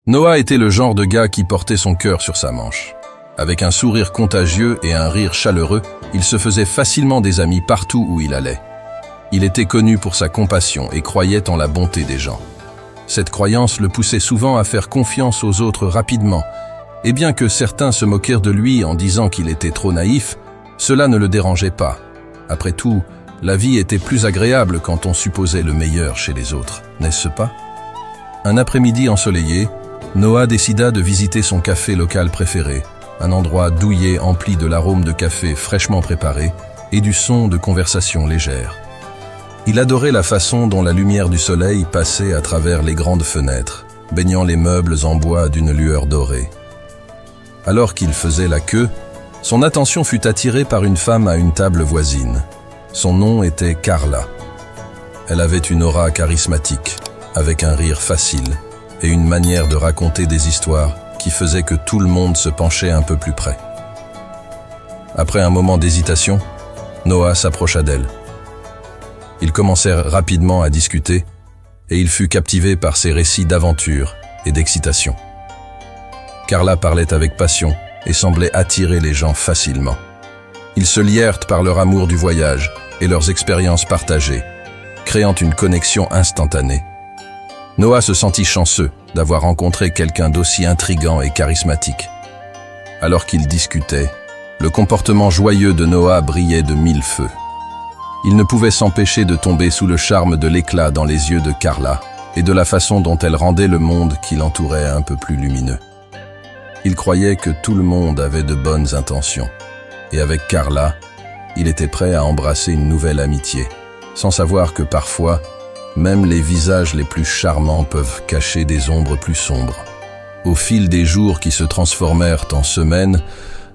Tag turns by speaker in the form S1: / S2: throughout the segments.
S1: Noah était le genre de gars qui portait son cœur sur sa manche. Avec un sourire contagieux et un rire chaleureux, il se faisait facilement des amis partout où il allait. Il était connu pour sa compassion et croyait en la bonté des gens. Cette croyance le poussait souvent à faire confiance aux autres rapidement, et bien que certains se moquèrent de lui en disant qu'il était trop naïf, cela ne le dérangeait pas. Après tout, la vie était plus agréable quand on supposait le meilleur chez les autres, n'est-ce pas? Un après-midi ensoleillé, Noah décida de visiter son café local préféré, un endroit douillet empli de l'arôme de café fraîchement préparé et du son de conversation légère. Il adorait la façon dont la lumière du soleil passait à travers les grandes fenêtres, baignant les meubles en bois d'une lueur dorée. Alors qu'il faisait la queue, son attention fut attirée par une femme à une table voisine. Son nom était Carla. Elle avait une aura charismatique, avec un rire facile et une manière de raconter des histoires qui faisait que tout le monde se penchait un peu plus près. Après un moment d'hésitation, Noah s'approcha d'elle. Ils commencèrent rapidement à discuter et il fut captivé par ses récits d'aventure et d'excitation. Carla parlait avec passion et semblait attirer les gens facilement. Ils se lièrent par leur amour du voyage et leurs expériences partagées, créant une connexion instantanée. Noah se sentit chanceux d'avoir rencontré quelqu'un d'aussi intrigant et charismatique. Alors qu'ils discutaient, le comportement joyeux de Noah brillait de mille feux. Il ne pouvait s'empêcher de tomber sous le charme de l'éclat dans les yeux de Carla et de la façon dont elle rendait le monde qui l'entourait un peu plus lumineux. Il croyait que tout le monde avait de bonnes intentions. Et avec Carla, il était prêt à embrasser une nouvelle amitié, sans savoir que parfois, même les visages les plus charmants peuvent cacher des ombres plus sombres. Au fil des jours qui se transformèrent en semaines,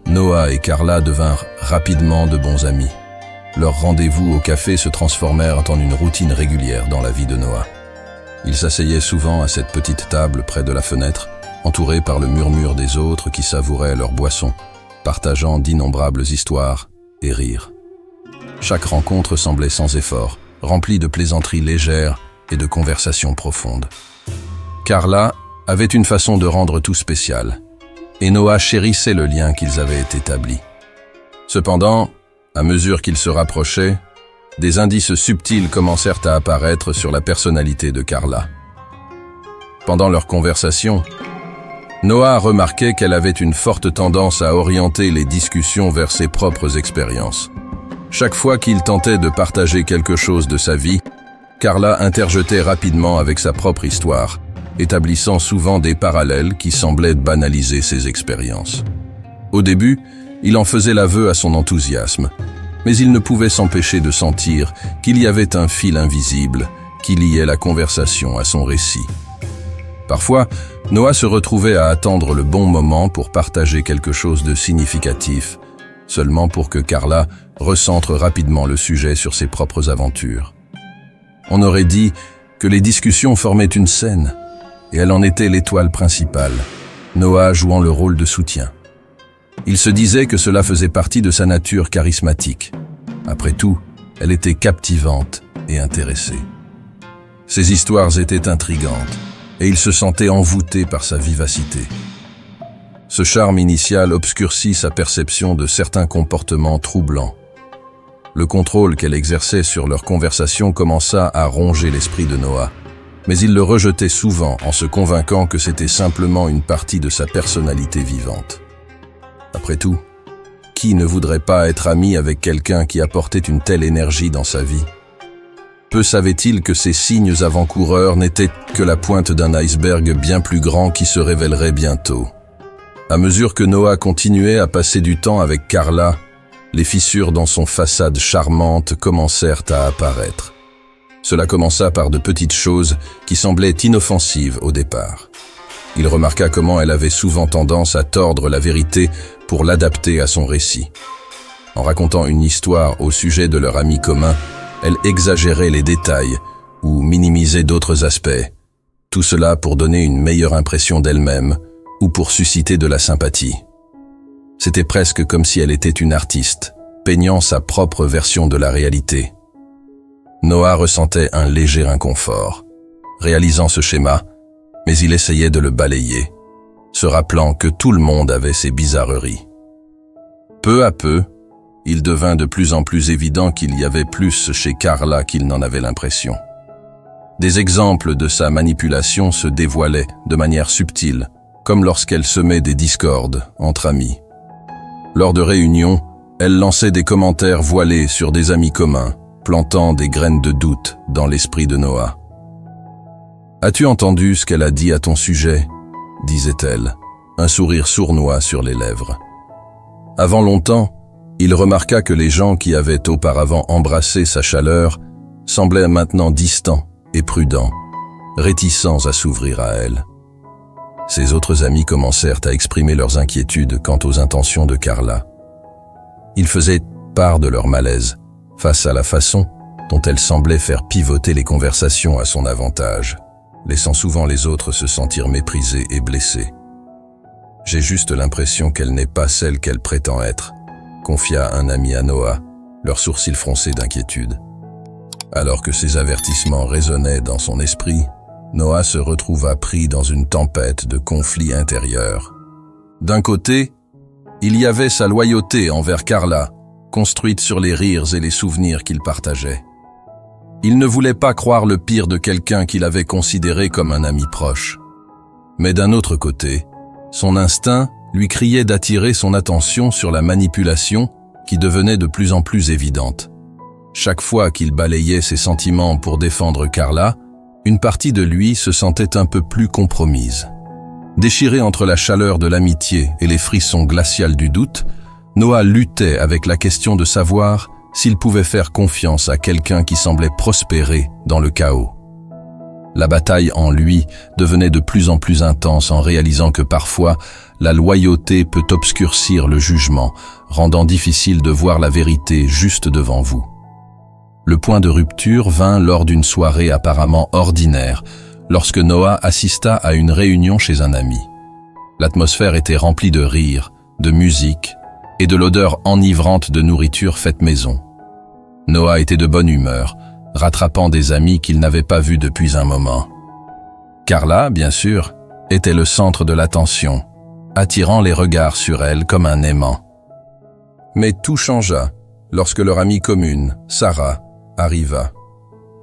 S1: Noah et Carla devinrent rapidement de bons amis. Leurs rendez-vous au café se transformèrent en une routine régulière dans la vie de Noah. Ils s'asseyaient souvent à cette petite table près de la fenêtre, entourés par le murmure des autres qui savouraient leur boisson, partageant d'innombrables histoires et rires. Chaque rencontre semblait sans effort, remplie de plaisanteries légères et de conversations profondes. Carla avait une façon de rendre tout spécial, et Noah chérissait le lien qu'ils avaient établi. Cependant, à mesure qu'ils se rapprochaient, des indices subtils commencèrent à apparaître sur la personnalité de Carla. Pendant leur conversation, Noah remarquait qu'elle avait une forte tendance à orienter les discussions vers ses propres expériences. Chaque fois qu'il tentait de partager quelque chose de sa vie, Carla interjetait rapidement avec sa propre histoire, établissant souvent des parallèles qui semblaient banaliser ses expériences. Au début, il en faisait l'aveu à son enthousiasme, mais il ne pouvait s'empêcher de sentir qu'il y avait un fil invisible qui liait la conversation à son récit. Parfois, Noah se retrouvait à attendre le bon moment pour partager quelque chose de significatif, seulement pour que Carla recentre rapidement le sujet sur ses propres aventures. On aurait dit que les discussions formaient une scène, et elle en était l'étoile principale, Noah jouant le rôle de soutien. Il se disait que cela faisait partie de sa nature charismatique. Après tout, elle était captivante et intéressée. Ses histoires étaient intrigantes, et il se sentait envoûté par sa vivacité. Ce charme initial obscurcit sa perception de certains comportements troublants. Le contrôle qu'elle exerçait sur leur conversation commença à ronger l'esprit de Noah, mais il le rejetait souvent en se convainquant que c'était simplement une partie de sa personnalité vivante. Après tout, qui ne voudrait pas être ami avec quelqu'un qui apportait une telle énergie dans sa vie? Peu savait-il que ces signes avant-coureurs n'étaient que la pointe d'un iceberg bien plus grand qui se révélerait bientôt. À mesure que Noah continuait à passer du temps avec Carla, les fissures dans son façade charmante commencèrent à apparaître. Cela commença par de petites choses qui semblaient inoffensives au départ. Il remarqua comment elle avait souvent tendance à tordre la vérité pour l'adapter à son récit. En racontant une histoire au sujet de leur ami commun, elle exagérait les détails ou minimisait d'autres aspects. Tout cela pour donner une meilleure impression d'elle-même ou pour susciter de la sympathie. C'était presque comme si elle était une artiste, peignant sa propre version de la réalité. Noah ressentait un léger inconfort. Réalisant ce schéma, mais il essayait de le balayer, se rappelant que tout le monde avait ses bizarreries. Peu à peu, il devint de plus en plus évident qu'il y avait plus chez Carla qu'il n'en avait l'impression. Des exemples de sa manipulation se dévoilaient de manière subtile, comme lorsqu'elle semait des discordes entre amis. Lors de réunions, elle lançait des commentaires voilés sur des amis communs, plantant des graines de doute dans l'esprit de Noah. « As-tu entendu ce qu'elle a dit à ton sujet ?» disait-elle, un sourire sournois sur les lèvres. Avant longtemps, il remarqua que les gens qui avaient auparavant embrassé sa chaleur semblaient maintenant distants et prudents, réticents à s'ouvrir à elle. Ses autres amis commencèrent à exprimer leurs inquiétudes quant aux intentions de Carla. Ils faisaient part de leur malaise face à la façon dont elle semblait faire pivoter les conversations à son avantage, laissant souvent les autres se sentir méprisés et blessés. « J'ai juste l'impression qu'elle n'est pas celle qu'elle prétend être », confia un ami à Noah, leurs sourcils froncés d'inquiétude. Alors que ces avertissements résonnaient dans son esprit, Noah se retrouva pris dans une tempête de conflits intérieurs. D'un côté, il y avait sa loyauté envers Carla, construite sur les rires et les souvenirs qu'il partageait. Il ne voulait pas croire le pire de quelqu'un qu'il avait considéré comme un ami proche. Mais d'un autre côté, son instinct lui criait d'attirer son attention sur la manipulation qui devenait de plus en plus évidente. Chaque fois qu'il balayait ses sentiments pour défendre Carla, une partie de lui se sentait un peu plus compromise. Déchiré entre la chaleur de l'amitié et les frissons glacials du doute, Noah luttait avec la question de savoir s'il pouvait faire confiance à quelqu'un qui semblait prospérer dans le chaos. La bataille en lui devenait de plus en plus intense en réalisant que parfois, la loyauté peut obscurcir le jugement, rendant difficile de voir la vérité juste devant vous. Le point de rupture vint lors d'une soirée apparemment ordinaire, lorsque Noah assista à une réunion chez un ami. L'atmosphère était remplie de rires, de musique et de l'odeur enivrante de nourriture faite maison. Noah était de bonne humeur, rattrapant des amis qu'il n'avait pas vus depuis un moment. Carla, bien sûr, était le centre de l'attention, attirant les regards sur elle comme un aimant. Mais tout changea lorsque leur amie commune, Sarah, arriva.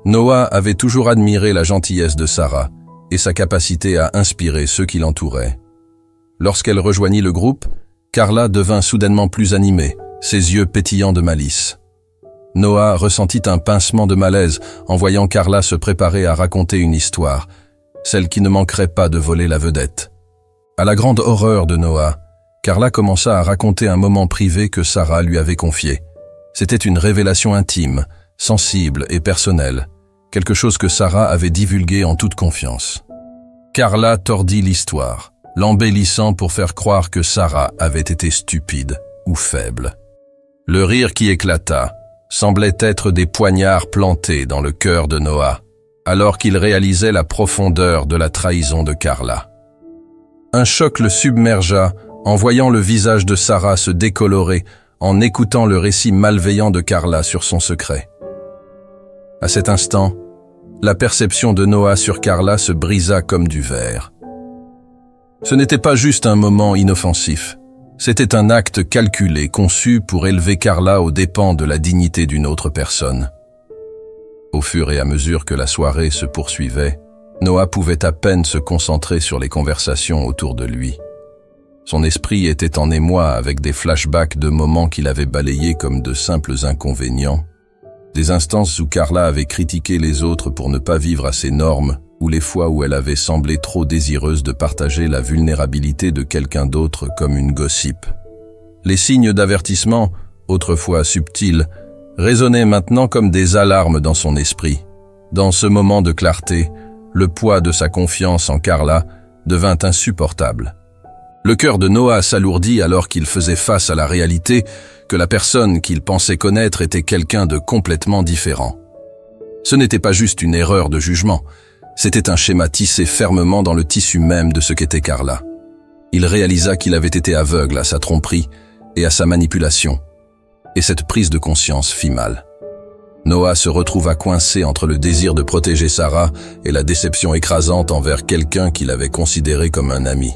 S1: Noah avait toujours admiré la gentillesse de Sarah et sa capacité à inspirer ceux qui l'entouraient. Lorsqu'elle rejoignit le groupe, Carla devint soudainement plus animée, ses yeux pétillants de malice. Noah ressentit un pincement de malaise en voyant Carla se préparer à raconter une histoire, celle qui ne manquerait pas de voler la vedette. À la grande horreur de Noah, Carla commença à raconter un moment privé que Sarah lui avait confié. C'était une révélation intime, sensible et personnelle, quelque chose que Sarah avait divulgué en toute confiance. Carla tordit l'histoire, l'embellissant pour faire croire que Sarah avait été stupide ou faible. Le rire qui éclata semblait être des poignards plantés dans le cœur de Noah, alors qu'il réalisait la profondeur de la trahison de Carla. Un choc le submergea en voyant le visage de Sarah se décolorer en écoutant le récit malveillant de Carla sur son secret. À cet instant, la perception de Noah sur Carla se brisa comme du verre. Ce n'était pas juste un moment inoffensif. C'était un acte calculé, conçu pour élever Carla aux dépens de la dignité d'une autre personne. Au fur et à mesure que la soirée se poursuivait, Noah pouvait à peine se concentrer sur les conversations autour de lui. Son esprit était en émoi avec des flashbacks de moments qu'il avait balayés comme de simples inconvénients, des instances où Carla avait critiqué les autres pour ne pas vivre à ses normes, ou les fois où elle avait semblé trop désireuse de partager la vulnérabilité de quelqu'un d'autre comme une gossip. Les signes d'avertissement, autrefois subtils, résonnaient maintenant comme des alarmes dans son esprit. Dans ce moment de clarté, le poids de sa confiance en Carla devint insupportable. Le cœur de Noah s'alourdit alors qu'il faisait face à la réalité que la personne qu'il pensait connaître était quelqu'un de complètement différent. Ce n'était pas juste une erreur de jugement, c'était un schéma tissé fermement dans le tissu même de ce qu'était Carla. Il réalisa qu'il avait été aveugle à sa tromperie et à sa manipulation, et cette prise de conscience fit mal. Noah se retrouva coincé entre le désir de protéger Sarah et la déception écrasante envers quelqu'un qu'il avait considéré comme un ami.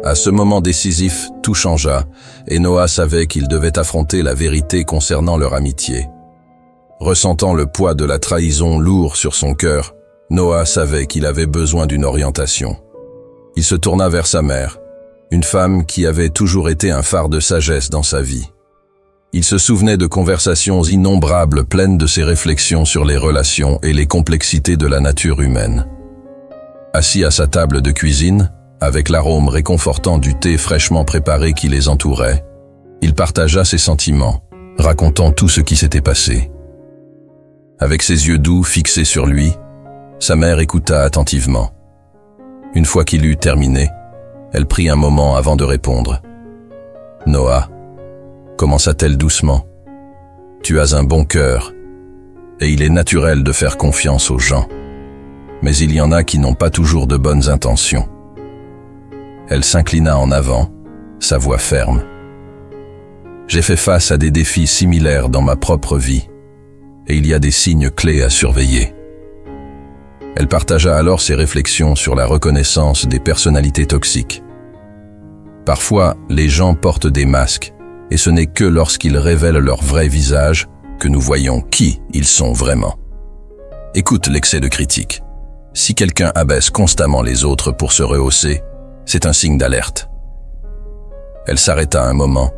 S1: À ce moment décisif, tout changea, et Noah savait qu'il devait affronter la vérité concernant leur amitié. Ressentant le poids de la trahison lourd sur son cœur, Noah savait qu'il avait besoin d'une orientation. Il se tourna vers sa mère, une femme qui avait toujours été un phare de sagesse dans sa vie. Il se souvenait de conversations innombrables pleines de ses réflexions sur les relations et les complexités de la nature humaine. Assis à sa table de cuisine, avec l'arôme réconfortant du thé fraîchement préparé qui les entourait, il partagea ses sentiments, racontant tout ce qui s'était passé. Avec ses yeux doux fixés sur lui, sa mère écouta attentivement. Une fois qu'il eut terminé, elle prit un moment avant de répondre. « Noah, commença-t-elle doucement, tu as un bon cœur, et il est naturel de faire confiance aux gens. Mais il y en a qui n'ont pas toujours de bonnes intentions. » Elle s'inclina en avant, sa voix ferme. « J'ai fait face à des défis similaires dans ma propre vie, et il y a des signes clés à surveiller. » Elle partagea alors ses réflexions sur la reconnaissance des personnalités toxiques. Parfois, les gens portent des masques, et ce n'est que lorsqu'ils révèlent leur vrai visage que nous voyons qui ils sont vraiment. Écoute l'excès de critique. Si quelqu'un abaisse constamment les autres pour se rehausser, c'est un signe d'alerte. Elle s'arrêta un moment,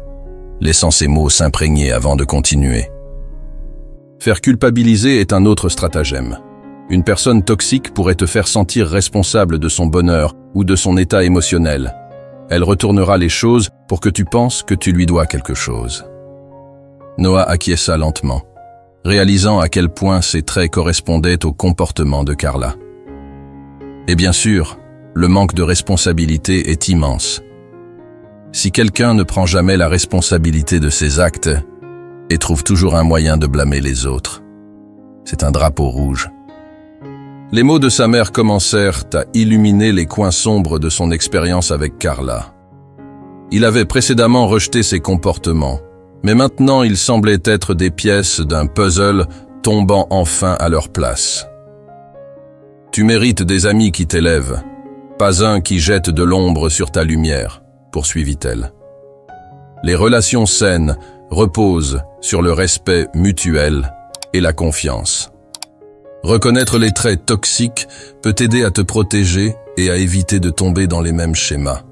S1: laissant ses mots s'imprégner avant de continuer. Faire culpabiliser est un autre stratagème. Une personne toxique pourrait te faire sentir responsable de son bonheur ou de son état émotionnel. Elle retournera les choses pour que tu penses que tu lui dois quelque chose. Noah acquiesça lentement, réalisant à quel point ses traits correspondaient au comportement de Carla. Et bien sûr, le manque de responsabilité est immense. Si quelqu'un ne prend jamais la responsabilité de ses actes et trouve toujours un moyen de blâmer les autres, c'est un drapeau rouge. Les mots de sa mère commencèrent à illuminer les coins sombres de son expérience avec Carla. Il avait précédemment rejeté ses comportements, mais maintenant ils semblaient être des pièces d'un puzzle tombant enfin à leur place. « Tu mérites des amis qui t'élèvent, pas un qui jette de l'ombre sur ta lumière, » poursuivit-elle. Les relations saines reposent sur le respect mutuel et la confiance. Reconnaître les traits toxiques peut t'aider à te protéger et à éviter de tomber dans les mêmes schémas.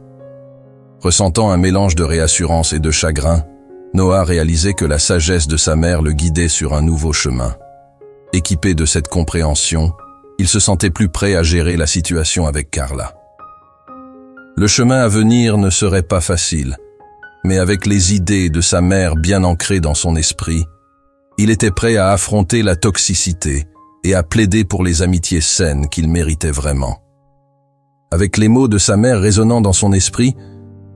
S1: Ressentant un mélange de réassurance et de chagrin, Noah réalisait que la sagesse de sa mère le guidait sur un nouveau chemin. Équipé de cette compréhension, il se sentait plus prêt à gérer la situation avec Carla. Le chemin à venir ne serait pas facile, mais avec les idées de sa mère bien ancrées dans son esprit, il était prêt à affronter la toxicité et à plaider pour les amitiés saines qu'il méritait vraiment. Avec les mots de sa mère résonnant dans son esprit,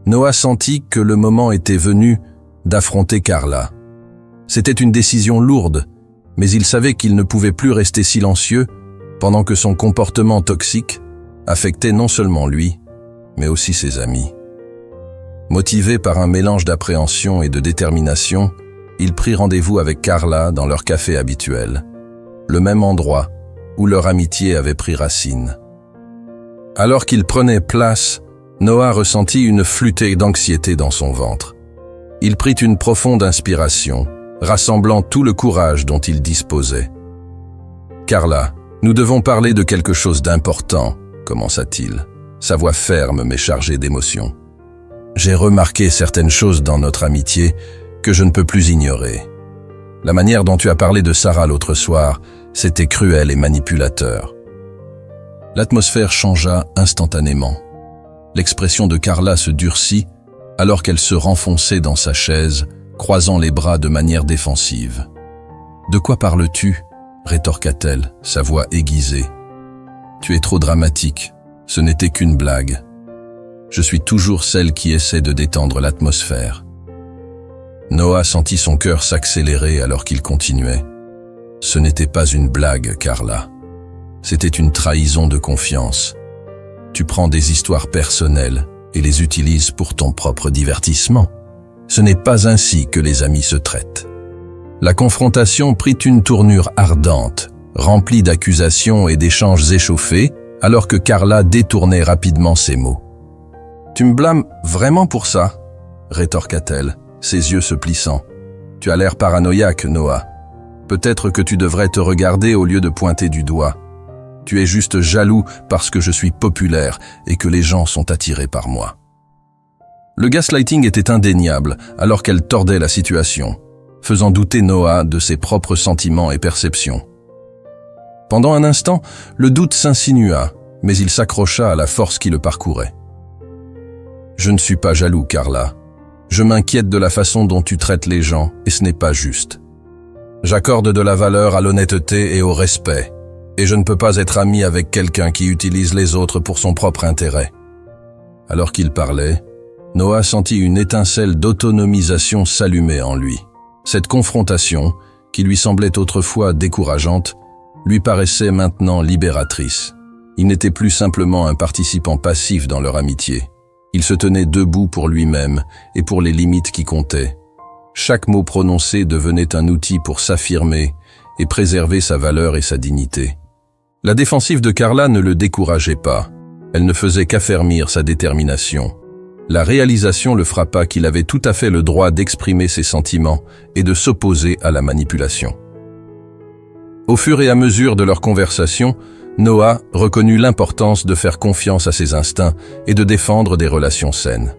S1: Noah sentit que le moment était venu d'affronter Carla. C'était une décision lourde, mais il savait qu'il ne pouvait plus rester silencieux pendant que son comportement toxique affectait non seulement lui, mais aussi ses amis. Motivé par un mélange d'appréhension et de détermination, il prit rendez-vous avec Carla dans leur café habituel, le même endroit où leur amitié avait pris racine. Alors qu'il prenait place, Noah ressentit une flûtée d'anxiété dans son ventre. Il prit une profonde inspiration, rassemblant tout le courage dont il disposait. « Carla, nous devons parler de quelque chose d'important, » commença-t-il, sa voix ferme mais chargée d'émotion. « J'ai remarqué certaines choses dans notre amitié que je ne peux plus ignorer. La manière dont tu as parlé de Sarah l'autre soir, c'était cruel et manipulateur. » L'atmosphère changea instantanément. L'expression de Carla se durcit alors qu'elle se renfonçait dans sa chaise, croisant les bras de manière défensive. « De quoi parles-tu » rétorqua-t-elle, sa voix aiguisée. « Tu es trop dramatique, ce n'était qu'une blague. Je suis toujours celle qui essaie de détendre l'atmosphère. » Noah sentit son cœur s'accélérer alors qu'il continuait. « Ce n'était pas une blague, Carla. C'était une trahison de confiance. Tu prends des histoires personnelles et les utilises pour ton propre divertissement. Ce n'est pas ainsi que les amis se traitent. » La confrontation prit une tournure ardente, remplie d'accusations et d'échanges échauffés, alors que Carla détournait rapidement ses mots. « Tu me blâmes vraiment pour ça ?» rétorqua-t-elle, ses yeux se plissant. « Tu as l'air paranoïaque, Noah. Peut-être que tu devrais te regarder au lieu de pointer du doigt. Tu es juste jaloux parce que je suis populaire et que les gens sont attirés par moi. » Le gaslighting était indéniable alors qu'elle tordait la situation, faisant douter Noah de ses propres sentiments et perceptions. Pendant un instant, le doute s'insinua, mais il s'accrocha à la force qui le parcourait. « Je ne suis pas jaloux, Carla. Je m'inquiète de la façon dont tu traites les gens et ce n'est pas juste. J'accorde de la valeur à l'honnêteté et au respect, et je ne peux pas être ami avec quelqu'un qui utilise les autres pour son propre intérêt. » Alors qu'il parlait, Noah sentit une étincelle d'autonomisation s'allumer en lui. Cette confrontation, qui lui semblait autrefois décourageante, lui paraissait maintenant libératrice. Il n'était plus simplement un participant passif dans leur amitié. Il se tenait debout pour lui-même et pour les limites qui comptaient. Chaque mot prononcé devenait un outil pour s'affirmer et préserver sa valeur et sa dignité. La défensive de Carla ne le décourageait pas. Elle ne faisait qu'affermir sa détermination. La réalisation le frappa qu'il avait tout à fait le droit d'exprimer ses sentiments et de s'opposer à la manipulation. Au fur et à mesure de leur conversation, Noah reconnut l'importance de faire confiance à ses instincts et de défendre des relations saines.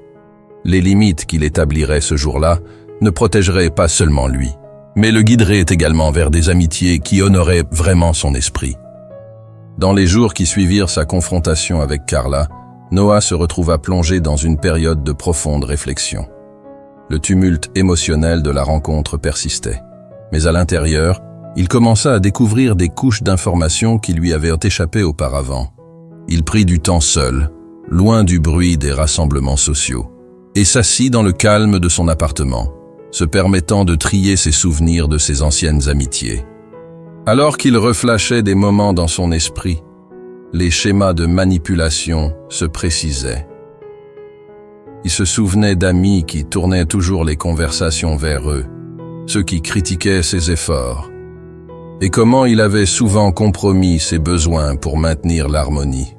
S1: Les limites qu'il établirait ce jour-là ne protégeraient pas seulement lui, mais le guideraient également vers des amitiés qui honoraient vraiment son esprit. Dans les jours qui suivirent sa confrontation avec Carla, Noah se retrouva plongé dans une période de profonde réflexion. Le tumulte émotionnel de la rencontre persistait, mais à l'intérieur, il commença à découvrir des couches d'informations qui lui avaient échappé auparavant. Il prit du temps seul, loin du bruit des rassemblements sociaux, et s'assit dans le calme de son appartement, se permettant de trier ses souvenirs de ses anciennes amitiés. Alors qu'il reflashait des moments dans son esprit, les schémas de manipulation se précisaient. Il se souvenait d'amis qui tournaient toujours les conversations vers eux, ceux qui critiquaient ses efforts, et comment il avait souvent compromis ses besoins pour maintenir l'harmonie.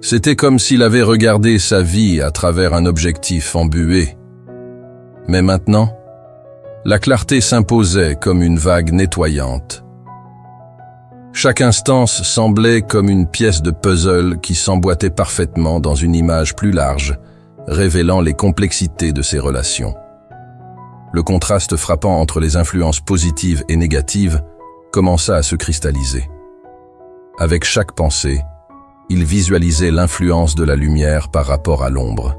S1: C'était comme s'il avait regardé sa vie à travers un objectif embué. Mais maintenant, la clarté s'imposait comme une vague nettoyante. Chaque instance semblait comme une pièce de puzzle qui s'emboîtait parfaitement dans une image plus large, révélant les complexités de ses relations. Le contraste frappant entre les influences positives et négatives commença à se cristalliser. Avec chaque pensée, il visualisait l'influence de la lumière par rapport à l'ombre.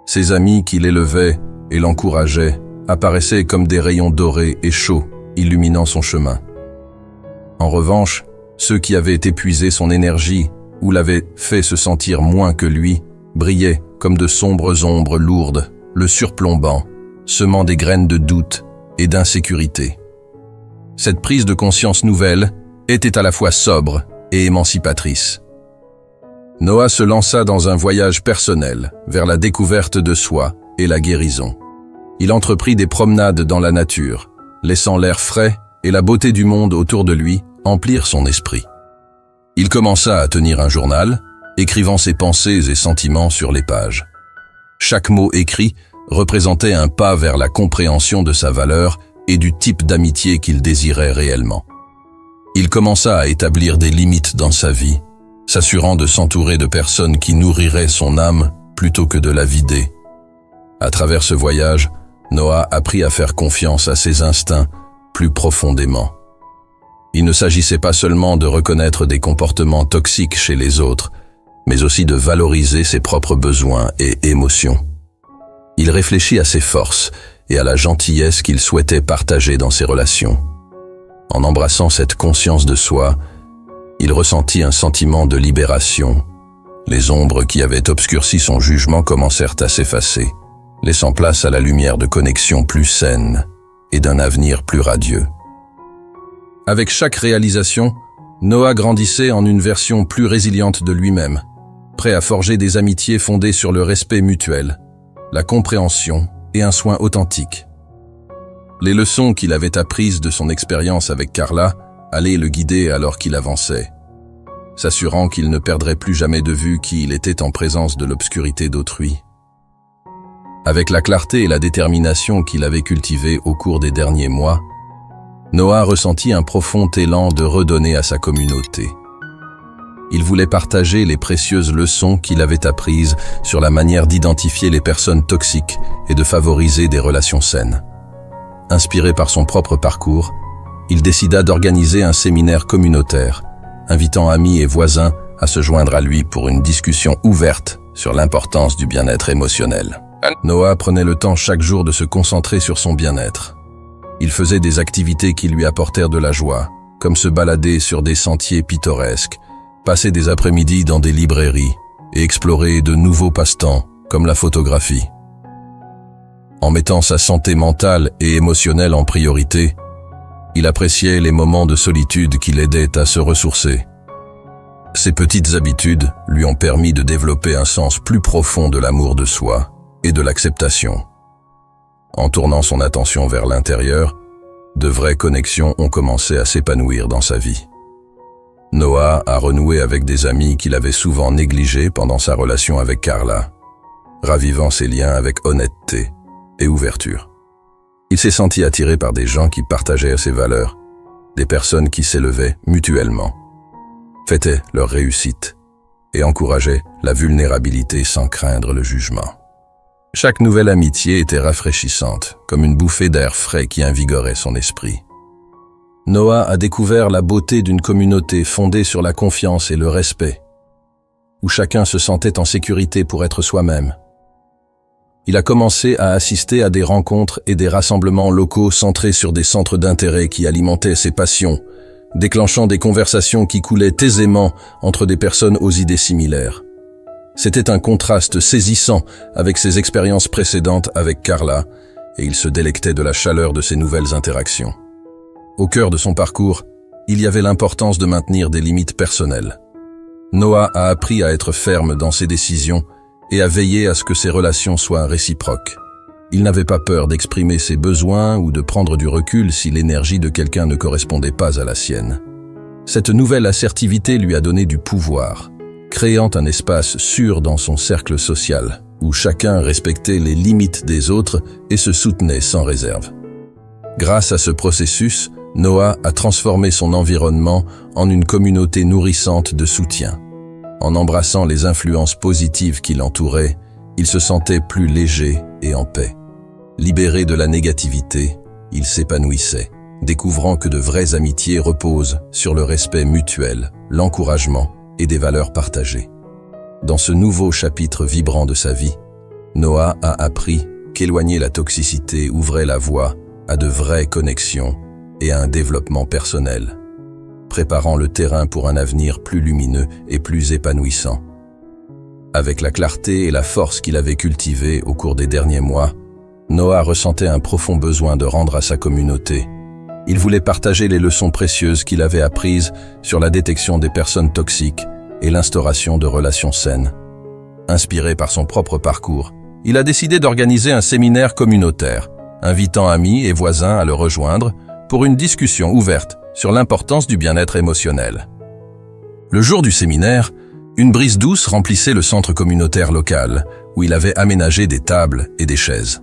S1: Ses amis qui l'élevaient et l'encourageaient apparaissaient comme des rayons dorés et chauds, illuminant son chemin. En revanche, ceux qui avaient épuisé son énergie ou l'avaient fait se sentir moins que lui brillaient comme de sombres ombres lourdes, le surplombant, semant des graines de doute et d'insécurité. Cette prise de conscience nouvelle était à la fois sobre et émancipatrice. Noah se lança dans un voyage personnel vers la découverte de soi et la guérison. Il entreprit des promenades dans la nature, laissant l'air frais et la beauté du monde autour de lui emplir son esprit. Il commença à tenir un journal, écrivant ses pensées et sentiments sur les pages. Chaque mot écrit représentait un pas vers la compréhension de sa valeur et du type d'amitié qu'il désirait réellement. Il commença à établir des limites dans sa vie, s'assurant de s'entourer de personnes qui nourriraient son âme plutôt que de la vider. À travers ce voyage, Noah apprit à faire confiance à ses instincts plus profondément. Il ne s'agissait pas seulement de reconnaître des comportements toxiques chez les autres, mais aussi de valoriser ses propres besoins et émotions. Il réfléchit à ses forces et à la gentillesse qu'il souhaitait partager dans ses relations. En embrassant cette conscience de soi, il ressentit un sentiment de libération. Les ombres qui avaient obscurci son jugement commencèrent à s'effacer, laissant place à la lumière de connexions plus saines et d'un avenir plus radieux. Avec chaque réalisation, Noah grandissait en une version plus résiliente de lui-même, prêt à forger des amitiés fondées sur le respect mutuel, la compréhension et un soin authentique. Les leçons qu'il avait apprises de son expérience avec Carla allaient le guider alors qu'il avançait, s'assurant qu'il ne perdrait plus jamais de vue qui il était en présence de l'obscurité d'autrui. Avec la clarté et la détermination qu'il avait cultivée au cours des derniers mois, Noah ressentit un profond élan de redonner à sa communauté. Il voulait partager les précieuses leçons qu'il avait apprises sur la manière d'identifier les personnes toxiques et de favoriser des relations saines. Inspiré par son propre parcours, il décida d'organiser un séminaire communautaire, invitant amis et voisins à se joindre à lui pour une discussion ouverte sur l'importance du bien-être émotionnel. Noah prenait le temps chaque jour de se concentrer sur son bien-être. Il faisait des activités qui lui apportèrent de la joie, comme se balader sur des sentiers pittoresques, passer des après-midi dans des librairies et explorer de nouveaux passe-temps, comme la photographie. En mettant sa santé mentale et émotionnelle en priorité, il appréciait les moments de solitude qui l'aidaient à se ressourcer. Ces petites habitudes lui ont permis de développer un sens plus profond de l'amour de soi et de l'acceptation. En tournant son attention vers l'intérieur, de vraies connexions ont commencé à s'épanouir dans sa vie. Noah a renoué avec des amis qu'il avait souvent négligés pendant sa relation avec Carla, ravivant ses liens avec honnêteté et ouverture. Il s'est senti attiré par des gens qui partageaient ses valeurs, des personnes qui s'élevaient mutuellement, fêtaient leur réussite et encourageaient la vulnérabilité sans craindre le jugement. Chaque nouvelle amitié était rafraîchissante, comme une bouffée d'air frais qui invigorait son esprit. Noah a découvert la beauté d'une communauté fondée sur la confiance et le respect, où chacun se sentait en sécurité pour être soi-même. Il a commencé à assister à des rencontres et des rassemblements locaux centrés sur des centres d'intérêt qui alimentaient ses passions, déclenchant des conversations qui coulaient aisément entre des personnes aux idées similaires. C'était un contraste saisissant avec ses expériences précédentes avec Carla, et il se délectait de la chaleur de ces nouvelles interactions. Au cœur de son parcours, il y avait l'importance de maintenir des limites personnelles. Noah a appris à être ferme dans ses décisions et à veiller à ce que ses relations soient réciproques. Il n'avait pas peur d'exprimer ses besoins ou de prendre du recul si l'énergie de quelqu'un ne correspondait pas à la sienne. Cette nouvelle assertivité lui a donné du pouvoir, créant un espace sûr dans son cercle social, où chacun respectait les limites des autres et se soutenait sans réserve. Grâce à ce processus, Noah a transformé son environnement en une communauté nourrissante de soutien. En embrassant les influences positives qui l'entouraient, il se sentait plus léger et en paix. Libéré de la négativité, il s'épanouissait, découvrant que de vraies amitiés reposent sur le respect mutuel, l'encouragement et des valeurs partagées. Dans ce nouveau chapitre vibrant de sa vie, Noah a appris qu'éloigner la toxicité ouvrait la voie à de vraies connexions et à un développement personnel, préparant le terrain pour un avenir plus lumineux et plus épanouissant. Avec la clarté et la force qu'il avait cultivée au cours des derniers mois, Noah ressentait un profond besoin de rendre à sa communauté. Il voulait partager les leçons précieuses qu'il avait apprises sur la détection des personnes toxiques et l'instauration de relations saines. Inspiré par son propre parcours, il a décidé d'organiser un séminaire communautaire, invitant amis et voisins à le rejoindre pour une discussion ouverte sur l'importance du bien-être émotionnel. Le jour du séminaire, une brise douce remplissait le centre communautaire local, où il avait aménagé des tables et des chaises.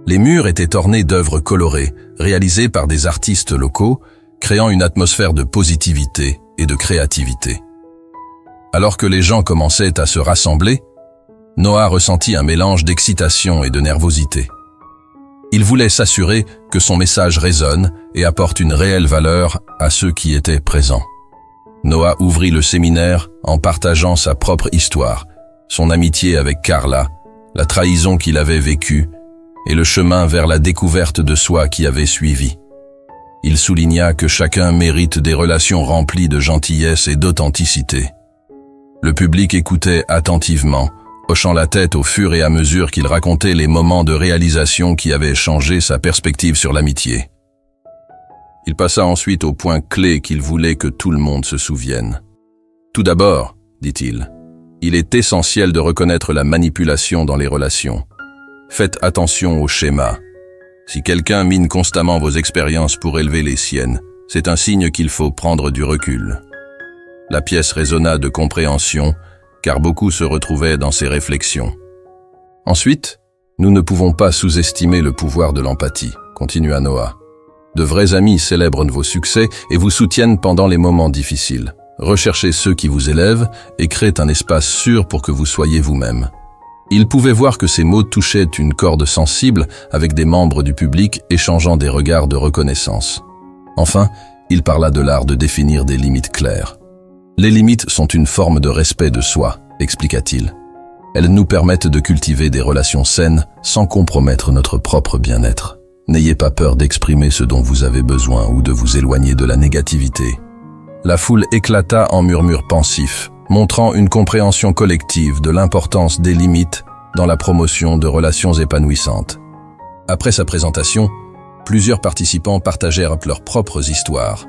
S1: Les murs étaient ornés d'œuvres colorées, réalisées par des artistes locaux, créant une atmosphère de positivité et de créativité. Alors que les gens commençaient à se rassembler, Noah ressentit un mélange d'excitation et de nervosité. Il voulait s'assurer que son message résonne et apporte une réelle valeur à ceux qui étaient présents. Noah ouvrit le séminaire en partageant sa propre histoire, son amitié avec Carla, la trahison qu'il avait vécue et le chemin vers la découverte de soi qui avait suivi. Il souligna que chacun mérite des relations remplies de gentillesse et d'authenticité. Le public écoutait attentivement, hochant la tête au fur et à mesure qu'il racontait les moments de réalisation qui avaient changé sa perspective sur l'amitié. Il passa ensuite au point clé qu'il voulait que tout le monde se souvienne. Tout d'abord, dit-il, il est essentiel de reconnaître la manipulation dans les relations. Faites attention aux schémas. Si quelqu'un mine constamment vos expériences pour élever les siennes, c'est un signe qu'il faut prendre du recul. La pièce résonna de compréhension, car beaucoup se retrouvaient dans ces réflexions. Ensuite, nous ne pouvons pas sous-estimer le pouvoir de l'empathie, continua Noah. De vrais amis célèbrent vos succès et vous soutiennent pendant les moments difficiles. Recherchez ceux qui vous élèvent et créez un espace sûr pour que vous soyez vous-même. Il pouvait voir que ces mots touchaient une corde sensible avec des membres du public échangeant des regards de reconnaissance. Enfin, il parla de l'art de définir des limites claires. Les limites sont une forme de respect de soi, expliqua-t-il. Elles nous permettent de cultiver des relations saines sans compromettre notre propre bien-être. N'ayez pas peur d'exprimer ce dont vous avez besoin ou de vous éloigner de la négativité. La foule éclata en murmures pensifs, montrant une compréhension collective de l'importance des limites dans la promotion de relations épanouissantes. Après sa présentation, plusieurs participants partagèrent leurs propres histoires,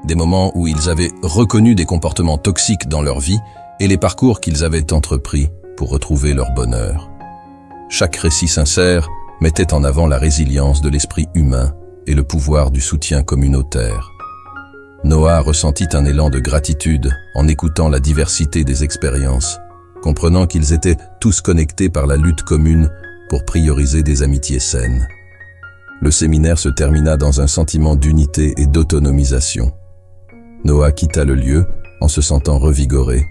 S1: des moments où ils avaient reconnu des comportements toxiques dans leur vie et les parcours qu'ils avaient entrepris pour retrouver leur bonheur. Chaque récit sincère mettait en avant la résilience de l'esprit humain et le pouvoir du soutien communautaire. Noah ressentit un élan de gratitude en écoutant la diversité des expériences, comprenant qu'ils étaient tous connectés par la lutte commune pour prioriser des amitiés saines. Le séminaire se termina dans un sentiment d'unité et d'autonomisation. Noah quitta le lieu en se sentant revigoré,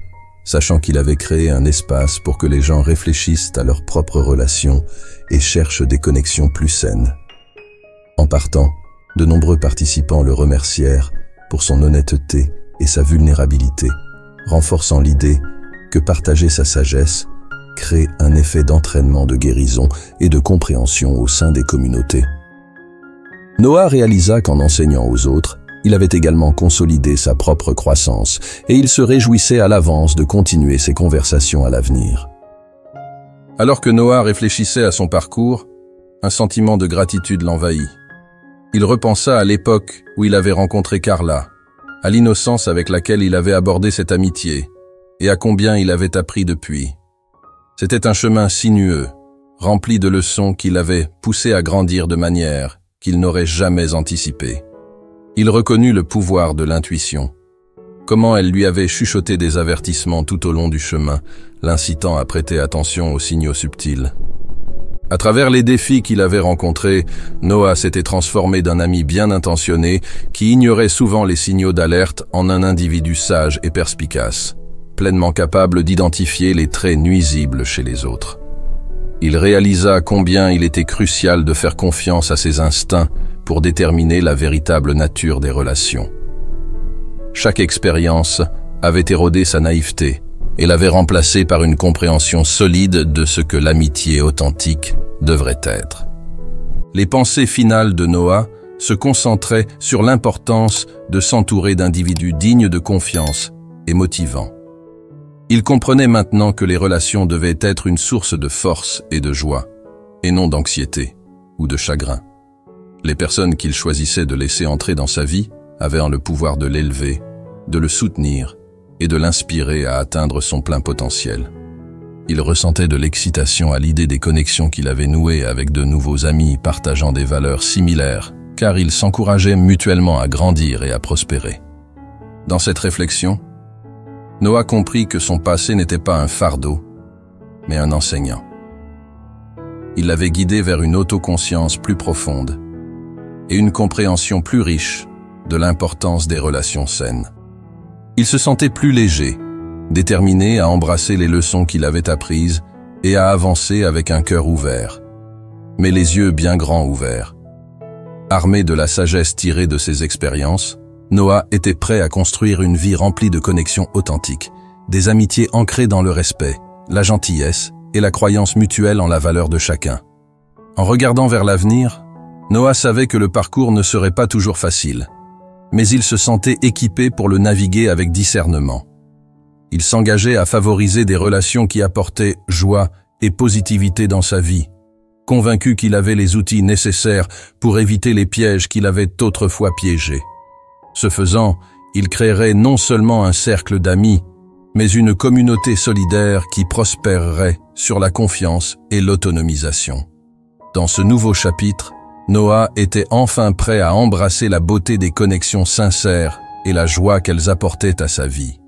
S1: sachant qu'il avait créé un espace pour que les gens réfléchissent à leurs propres relations et cherchent des connexions plus saines. En partant, de nombreux participants le remercièrent pour son honnêteté et sa vulnérabilité, renforçant l'idée que partager sa sagesse crée un effet d'entraînement de guérison et de compréhension au sein des communautés. Noah réalisa qu'en enseignant aux autres, il avait également consolidé sa propre croissance et il se réjouissait à l'avance de continuer ses conversations à l'avenir. Alors que Noah réfléchissait à son parcours, un sentiment de gratitude l'envahit. Il repensa à l'époque où il avait rencontré Carla, à l'innocence avec laquelle il avait abordé cette amitié et à combien il avait appris depuis. C'était un chemin sinueux, rempli de leçons qui l'avaient poussé à grandir de manière qu'il n'aurait jamais anticipée. Il reconnut le pouvoir de l'intuition, comment elle lui avait chuchoté des avertissements tout au long du chemin, l'incitant à prêter attention aux signaux subtils. À travers les défis qu'il avait rencontrés, Noah s'était transformé d'un ami bien intentionné qui ignorait souvent les signaux d'alerte en un individu sage et perspicace, pleinement capable d'identifier les traits nuisibles chez les autres. Il réalisa combien il était crucial de faire confiance à ses instincts pour déterminer la véritable nature des relations. Chaque expérience avait érodé sa naïveté et l'avait remplacé par une compréhension solide de ce que l'amitié authentique devrait être. Les pensées finales de Noah se concentraient sur l'importance de s'entourer d'individus dignes de confiance et motivants. Il comprenait maintenant que les relations devaient être une source de force et de joie, et non d'anxiété ou de chagrin. Les personnes qu'il choisissait de laisser entrer dans sa vie avaient le pouvoir de l'élever, de le soutenir et de l'inspirer à atteindre son plein potentiel. Il ressentait de l'excitation à l'idée des connexions qu'il avait nouées avec de nouveaux amis partageant des valeurs similaires, car ils s'encourageaient mutuellement à grandir et à prospérer. Dans cette réflexion, Noah comprit que son passé n'était pas un fardeau, mais un enseignant. Il l'avait guidé vers une autoconscience plus profonde et une compréhension plus riche de l'importance des relations saines. Il se sentait plus léger, déterminé à embrasser les leçons qu'il avait apprises et à avancer avec un cœur ouvert, mais les yeux bien grands ouverts. Armé de la sagesse tirée de ses expériences, Noah était prêt à construire une vie remplie de connexions authentiques, des amitiés ancrées dans le respect, la gentillesse et la croyance mutuelle en la valeur de chacun. En regardant vers l'avenir, Noah savait que le parcours ne serait pas toujours facile, mais il se sentait équipé pour le naviguer avec discernement. Il s'engageait à favoriser des relations qui apportaient joie et positivité dans sa vie, convaincu qu'il avait les outils nécessaires pour éviter les pièges qu'il avait autrefois piégés. Ce faisant, il créerait non seulement un cercle d'amis, mais une communauté solidaire qui prospérerait sur la confiance et l'autonomisation. Dans ce nouveau chapitre, Noah était enfin prêt à embrasser la beauté des connexions sincères et la joie qu'elles apportaient à sa vie.